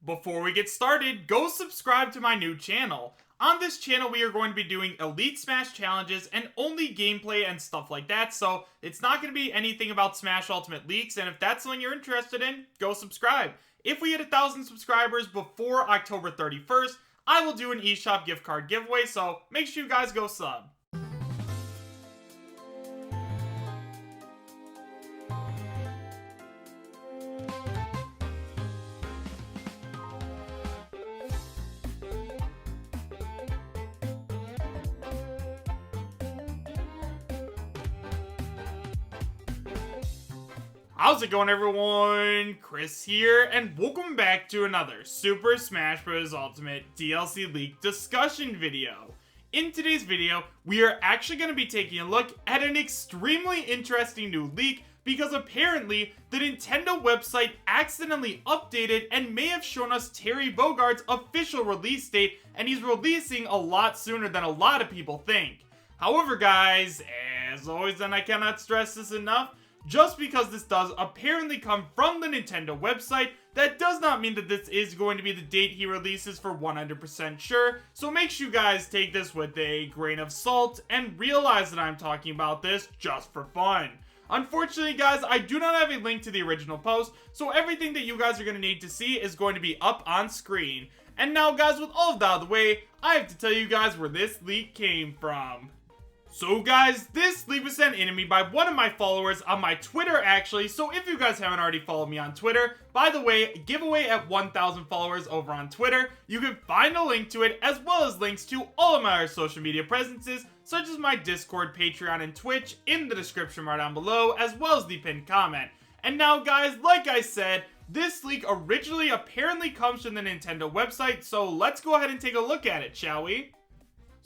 Before we get started, go subscribe to my new channel. On this channel, we are going to be doing Elite Smash challenges and only gameplay and stuff like that, so it's not going to be anything about Smash Ultimate leaks, and if that's something you're interested in, go subscribe. If we hit 1,000 subscribers before October 31st, I will do an eShop gift card giveaway, so make sure you guys go sub. How's it going, everyone? Chris here, and welcome back to another Super Smash Bros. Ultimate DLC leak discussion video. In today's video, we are actually going to be taking a look at an extremely interesting new leak because apparently the Nintendo website accidentally updated and may have shown us Terry Bogard's official release date, and he's releasing a lot sooner than a lot of people think. However, guys, as always, and I cannot stress this enough, just because this does apparently come from the Nintendo website, that does not mean that this is going to be the date he releases for 100% sure, so make sure you guys take this with a grain of salt and realize that I'm talking about this just for fun. Unfortunately, guys, I do not have a link to the original post, so everything that you guys are going to need to see is going to be up on screen. And now, guys, with all of that out of the way, I have to tell you guys where this leak came from. So guys, this leak was sent in to me by one of my followers on my Twitter actually, so if you guys haven't already followed me on Twitter, by the way, giveaway at 1,000 followers over on Twitter, you can find a link to it as well as links to all of my other social media presences, such as my Discord, Patreon, and Twitch in the description right down below, as well as the pinned comment. And now guys, like I said, this leak originally apparently comes from the Nintendo website, so let's go ahead and take a look at it, shall we?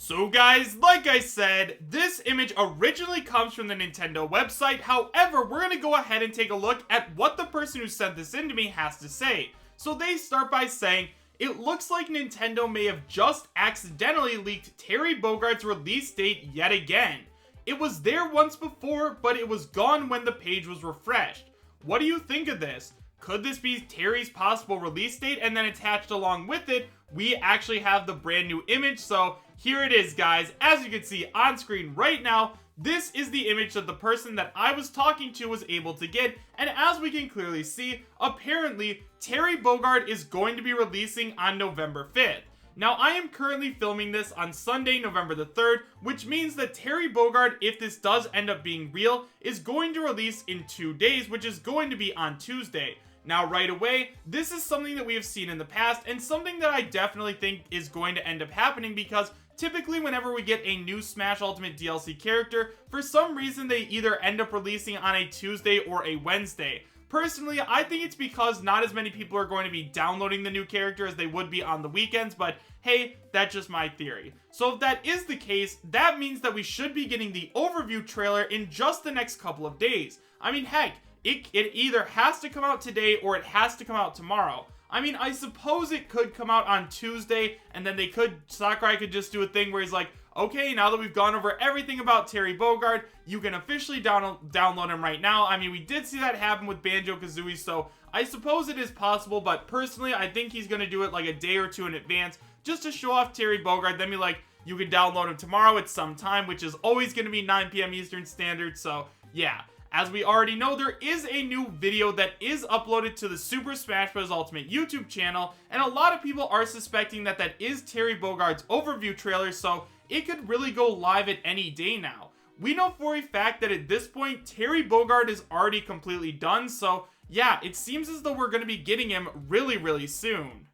So guys, like I said, this image originally comes from the Nintendo website. However, we're going to go ahead and take a look at what the person who sent this in to me has to say. So they start by saying, it looks like Nintendo may have just accidentally leaked Terry Bogard's release date yet again. It was there once before, but it was gone when the page was refreshed. What do you think of this? Could this be Terry's possible release date, and then attached along with it, we actually have the brand new image? So here it is, guys. As you can see on screen right now, this is the image that the person that I was talking to was able to get, and as we can clearly see, apparently Terry Bogard is going to be releasing on November 5th. Now, I am currently filming this on Sunday, November the 3rd, which means that Terry Bogard, if this does end up being real, is going to release in 2 days, which is going to be on Tuesday. Now, right away, this is something that we have seen in the past, and something that I definitely think is going to end up happening because typically whenever we get a new Smash Ultimate DLC character, for some reason they either end up releasing on a Tuesday or a Wednesday. Personally, I think it's because not as many people are going to be downloading the new character as they would be on the weekends, but hey, that's just my theory. So if that is the case, that means that we should be getting the overview trailer in just the next couple of days. I mean, heck, it either has to come out today or it has to come out tomorrow. I mean, I suppose it could come out on Tuesday, and then Sakurai could just do a thing where he's like, okay, now that we've gone over everything about Terry Bogard, you can officially download him right now. I mean, we did see that happen with Banjo-Kazooie, so I suppose it is possible, but personally, I think he's going to do it like a day or two in advance, just to show off Terry Bogard, then be like, you can download him tomorrow at some time, which is always going to be 9 p.m. Eastern Standard, so yeah. As we already know, there is a new video that is uploaded to the Super Smash Bros. Ultimate YouTube channel, and a lot of people are suspecting that that is Terry Bogard's overview trailer, so it could really go live at any day now. We know for a fact that at this point, Terry Bogard is already completely done, so yeah, it seems as though we're going to be getting him really, really soon.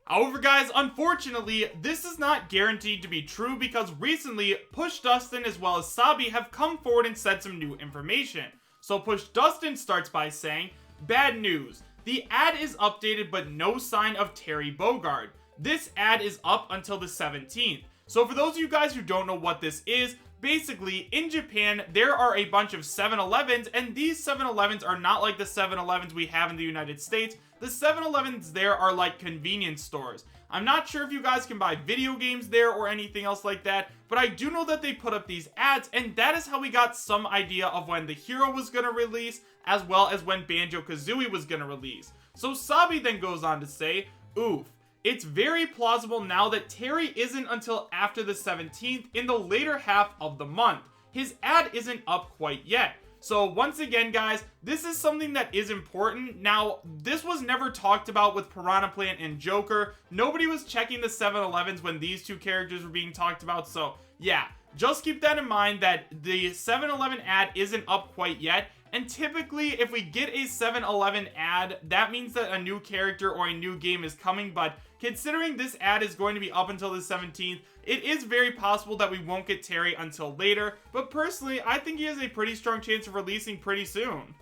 However, guys, unfortunately, this is not guaranteed to be true because recently, Push Dustin as well as Sabi have come forward and said some new information. So Push Dustin starts by saying, bad news. The ad is updated but no sign of Terry Bogard. This ad is up until the 17th. So for those of you guys who don't know what this is, basically, in Japan, there are a bunch of 7-Elevens, and these 7-Elevens are not like the 7-Elevens we have in the United States. The 7-Elevens there are like convenience stores. I'm not sure if you guys can buy video games there or anything else like that, but I do know that they put up these ads, and that is how we got some idea of when the hero was going to release, as well as when Banjo-Kazooie was going to release. So Sabi then goes on to say, Oof. It's very plausible now that Terry isn't until after the 17th in the later half of the month. His ad isn't up quite yet. So once again, guys, this is something that is important. Now, this was never talked about with Piranha Plant and Joker. Nobody was checking the 7-Elevens when these two characters were being talked about. So yeah, just keep that in mind that the 7-Eleven ad isn't up quite yet. And typically, if we get a 7-Eleven ad, that means that a new character or a new game is coming. But considering this ad is going to be up until the 17th, it is very possible that we won't get Terry until later. But personally, I think he has a pretty strong chance of releasing pretty soon.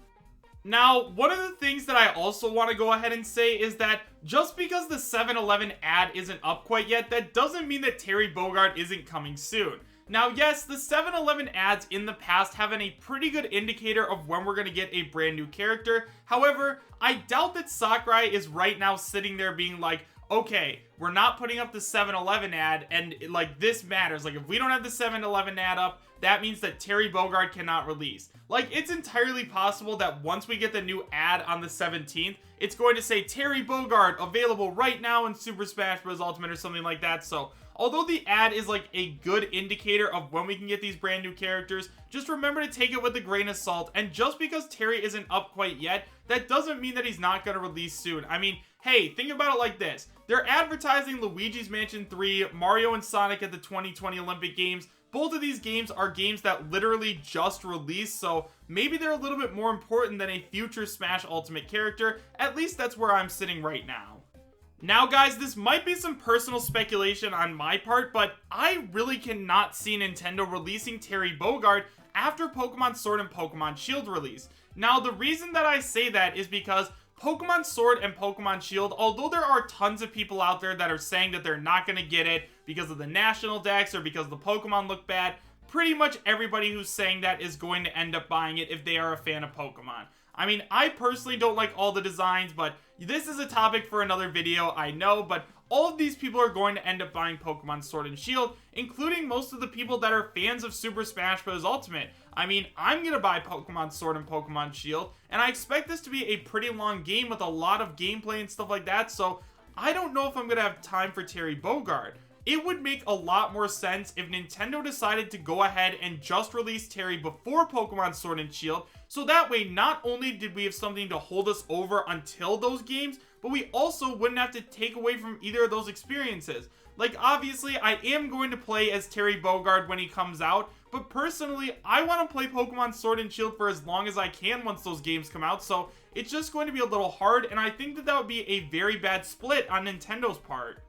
Now, one of the things that I also want to go ahead and say is that just because the 7-Eleven ad isn't up quite yet, that doesn't mean that Terry Bogard isn't coming soon. Now, yes, the 7-Eleven ads in the past have been a pretty good indicator of when we're going to get a brand new character. However, I doubt that Sakurai is right now sitting there being like, okay, we're not putting up the 7-Eleven ad, and like this matters. Like, if we don't have the 7-Eleven ad up, that means that Terry Bogard cannot release. Like, it's entirely possible that once we get the new ad on the 17th, it's going to say Terry Bogard available right now in Super Smash Bros. Ultimate or something like that. So although the ad is like a good indicator of when we can get these brand new characters, just remember to take it with a grain of salt. And just because Terry isn't up quite yet, that doesn't mean that he's not going to release soon. I mean, hey, think about it like this. They're advertising Luigi's Mansion 3, Mario and Sonic at the 2020 Olympic Games. Both of these games are games that literally just released, so maybe they're a little bit more important than a future Smash Ultimate character. At least that's where I'm sitting right now. Now guys, this might be some personal speculation on my part, but I really cannot see Nintendo releasing Terry Bogard after Pokemon Sword and Pokemon Shield release. Now the reason that I say that is because Pokemon Sword and Pokemon Shield, although there are tons of people out there that are saying that they're not going to get it because of the national decks or because the Pokemon look bad, pretty much everybody who's saying that is going to end up buying it if they are a fan of Pokemon. I mean, I personally don't like all the designs, but this is a topic for another video, I know, but all of these people are going to end up buying Pokemon Sword and Shield, including most of the people that are fans of Super Smash Bros. Ultimate. I mean, I'm gonna buy Pokemon Sword and Pokemon Shield, and I expect this to be a pretty long game with a lot of gameplay and stuff like that, so I don't know if I'm gonna have time for Terry Bogard. It would make a lot more sense if Nintendo decided to go ahead and just release Terry before Pokemon Sword and Shield, so that way not only did we have something to hold us over until those games, but we also wouldn't have to take away from either of those experiences. Like, obviously, I am going to play as Terry Bogard when he comes out, but personally, I want to play Pokemon Sword and Shield for as long as I can once those games come out, so it's just going to be a little hard, and I think that that would be a very bad split on Nintendo's part.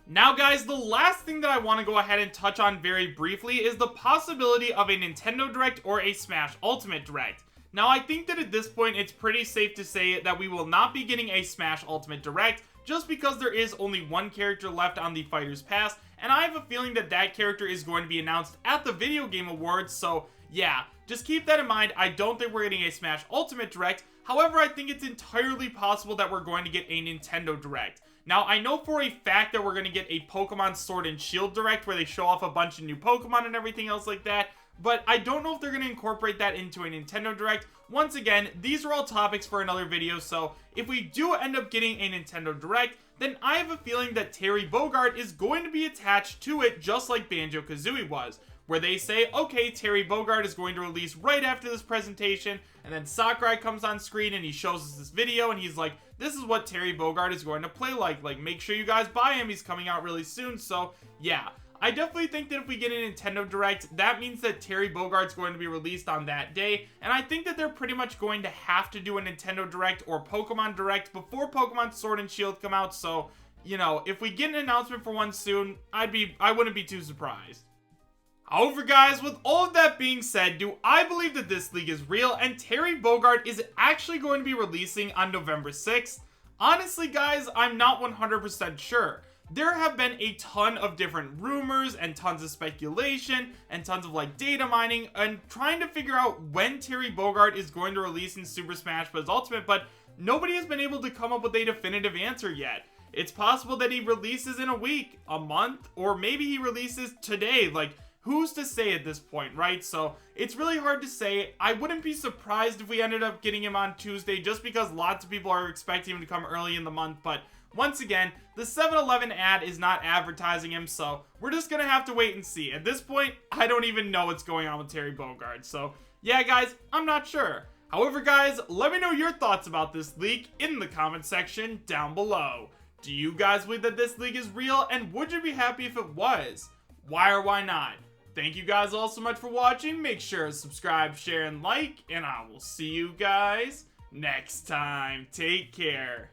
Now guys, the last thing that I want to go ahead and touch on very briefly is the possibility of a Nintendo Direct or a Smash Ultimate Direct. Now I think that at this point it's pretty safe to say that we will not be getting a Smash Ultimate Direct just because there is only one character left on the Fighter's Pass, and I have a feeling that that character is going to be announced at the Video Game Awards, so yeah, just keep that in mind. I don't think we're getting a Smash Ultimate Direct. However, I think it's entirely possible that we're going to get a Nintendo Direct. Now, I know for a fact that we're going to get a Pokemon Sword and Shield Direct where they show off a bunch of new Pokemon and everything else like that, but I don't know if they're going to incorporate that into a Nintendo Direct. Once again, these are all topics for another video, so if we do end up getting a Nintendo Direct, then I have a feeling that Terry Bogard is going to be attached to it just like Banjo-Kazooie was, where they say, okay, Terry Bogard is going to release right after this presentation, and then Sakurai comes on screen and he shows us this video and he's like, this is what Terry Bogard is going to play like make sure you guys buy him, he's coming out really soon. So yeah, I definitely think that if we get a Nintendo Direct, that means that Terry Bogard's going to be released on that day, and I think that they're pretty much going to have to do a Nintendo Direct or Pokemon Direct before Pokemon Sword and Shield come out, so, you know, if we get an announcement for one soon, I wouldn't be too surprised. However, guys, with all of that being said, do I believe that this league is real and Terry Bogard is actually going to be releasing on November 6th? Honestly, guys, I'm not 100% sure. There have been a ton of different rumors and tons of speculation and tons of data mining and trying to figure out when Terry Bogard is going to release in Super Smash Bros. Ultimate, but nobody has been able to come up with a definitive answer yet. It's possible that he releases in a week, a month, or maybe he releases today. Who's to say at this point, right? So it's really hard to say. I wouldn't be surprised if we ended up getting him on Tuesday just because lots of people are expecting him to come early in the month, but once again, the 7-Eleven ad is not advertising him, so we're just gonna have to wait and see. At this point, I don't even know what's going on with Terry Bogard, so yeah guys, I'm not sure. However guys, let me know your thoughts about this leak in the comment section down below. Do you guys believe that this leak is real, and would you be happy if it was? Why or why not? Thank you guys all so much for watching. Make sure to subscribe, share, and like, and I will see you guys next time. Take care.